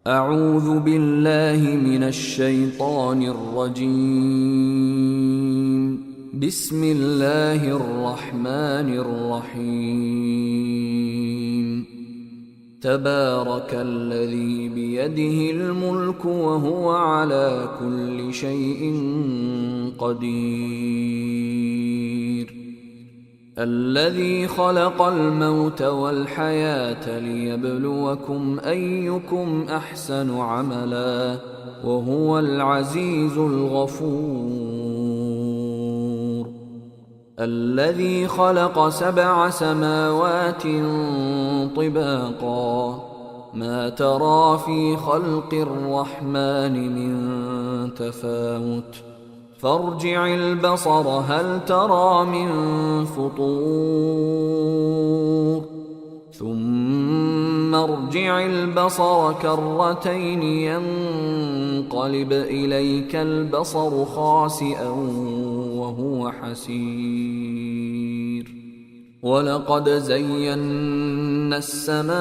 أعوذ بالله من الشيطان الرجيم. بسم الله الرحمن الرحيم. تبارك الذي بيده الملك وهو على كل شيء قدير. الذي خلق الموت والحياة ليبلوكم أيكم أحسن عملا وهو العزيز الغفور. الذي خلق 7 سماوات طباقا ما ترى في خلق الرحمن من تفاوت فارجع البصر هل ترى من فطور ثم ارجع البصر كرتين ينقلب إليك البصر خاسئا وهو حسير. ولقد زينا السماء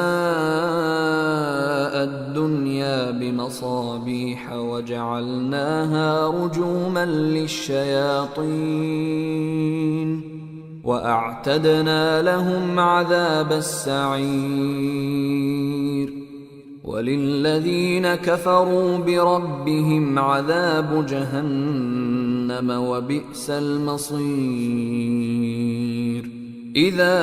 الدنيا بمصابيح وجعلناها رجوما للشياطين وأعتدنا لهم عذاب السعير. وللذين كفروا بربهم عذاب جهنم وبئس المصير. إذا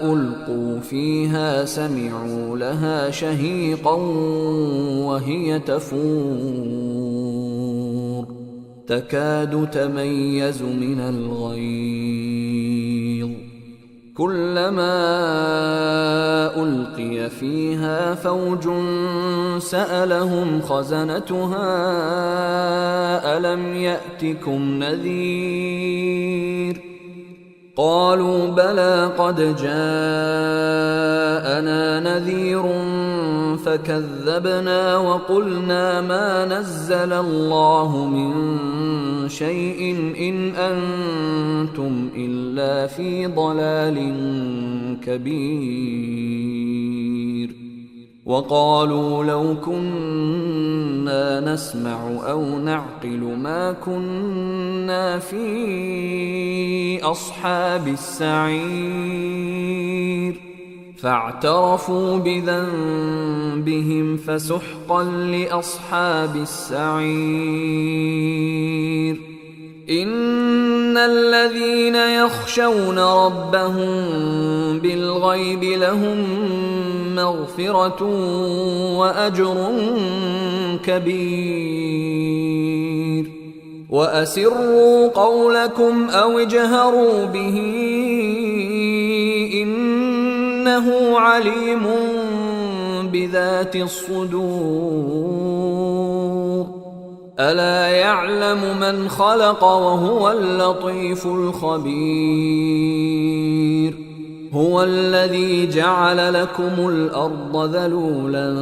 ألقوا فيها سمعوا لها شهيقا وهي تفور تكاد تميز من الغيظ كلما ألقي فيها فوج سألهم خزنتها ألم يأتكم نذير قالوا بلى قد جاءنا نذير فكذبنا وقلنا ما نزل الله من شيء إن أنتم إلا في ضلال كبير. وقالوا لو كنا نسمع أو نعقل ما كنا في أصحاب السعير فاعترفوا بذنبهم فسحقا لأصحاب السعير. إن الذين يخشون ربهم بالغيب لهم مغفرة وأجر كبير. وأسروا قولكم أو اجهروا به إنه عليم بذات الصدور. ألا يعلم من خلق وهو اللطيف الخبير. هو الذي جعل لكم الأرض ذلولا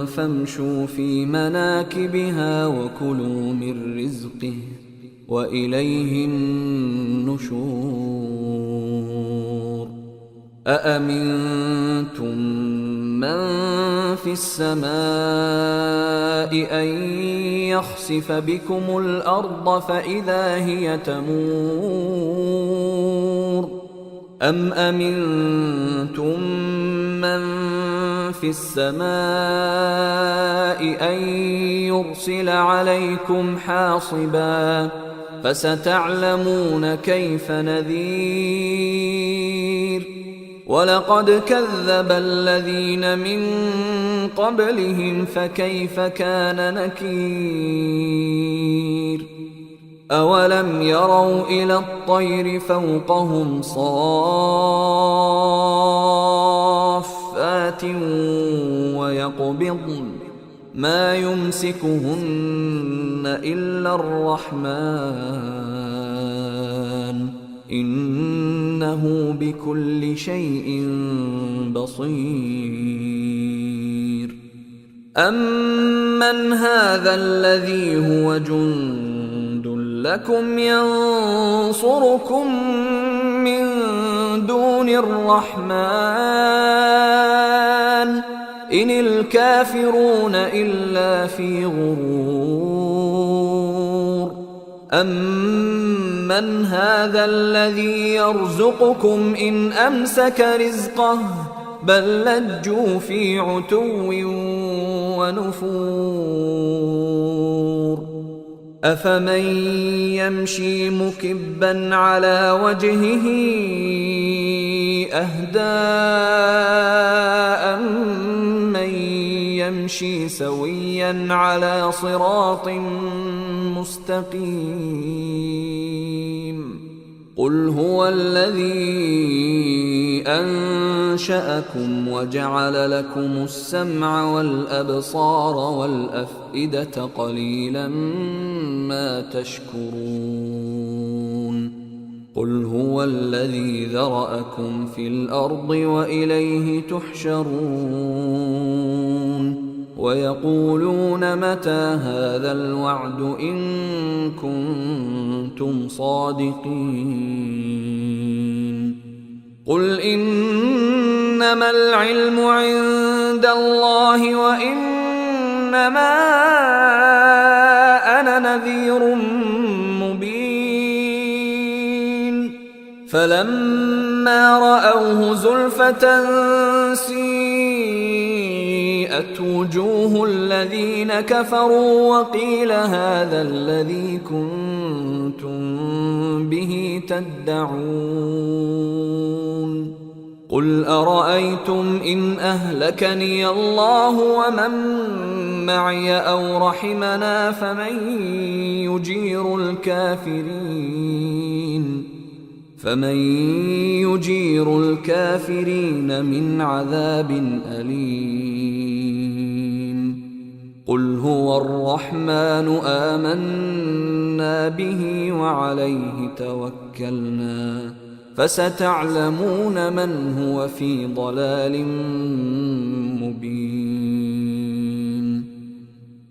فامشوا في مناكبها وكلوا من رزقه وإليه النشور. أأمنتم من في السماء أن يخسف بكم الأرض فإذا هي تمور أم أمنتم من في السماء أن يرسل عليكم حاصبا فستعلمون كيف نذير. ولقد كذب الذين من قبلهم فكيف كان نكير. أولم يروا إلى الطير فوقهم صافات ويقبضن ما يمسكهن إلا الرحمن إنه بكل شيء بصير. أمن هذا الذي هو جند لكم ينصركم من دون الرحمن إن الكافرون إلا في غرور أمن هذا الذي يرزقكم إن أمسك رزقه بل لجوا في عتو ونفور أفمن يمشي مكبا على وجهه أهدى أمن يمشي سويا على صراط مستقيم قل هو الذي أنشأكم وجعل لكم السمع والأبصار والأفئدة قليلا ما تشكرون قل هو الذي ذرأكم في الأرض وإليه تحشرون ويقولون متى هذا الوعد إن كنتم صادقين قل إنما العلم عند الله وإنما أنا نذير مبين فلما رأوه زلفة سيئت وجوه الذين كفروا وقيل هذا الذي كنتم به تدعون قل أرأيتم إن أهلكني الله ومن معي أو رحمنا فمن يجير الكافرين من عذاب أليم قل هو الرحمن آمنا به وعليه توكلنا فستعلمون من هو في ضلال مبين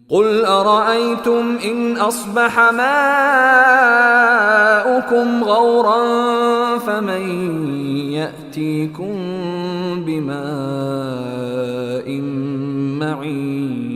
قل أرأيتم إن أصبح ماؤكم غورا فمن يأتيكم بماء معين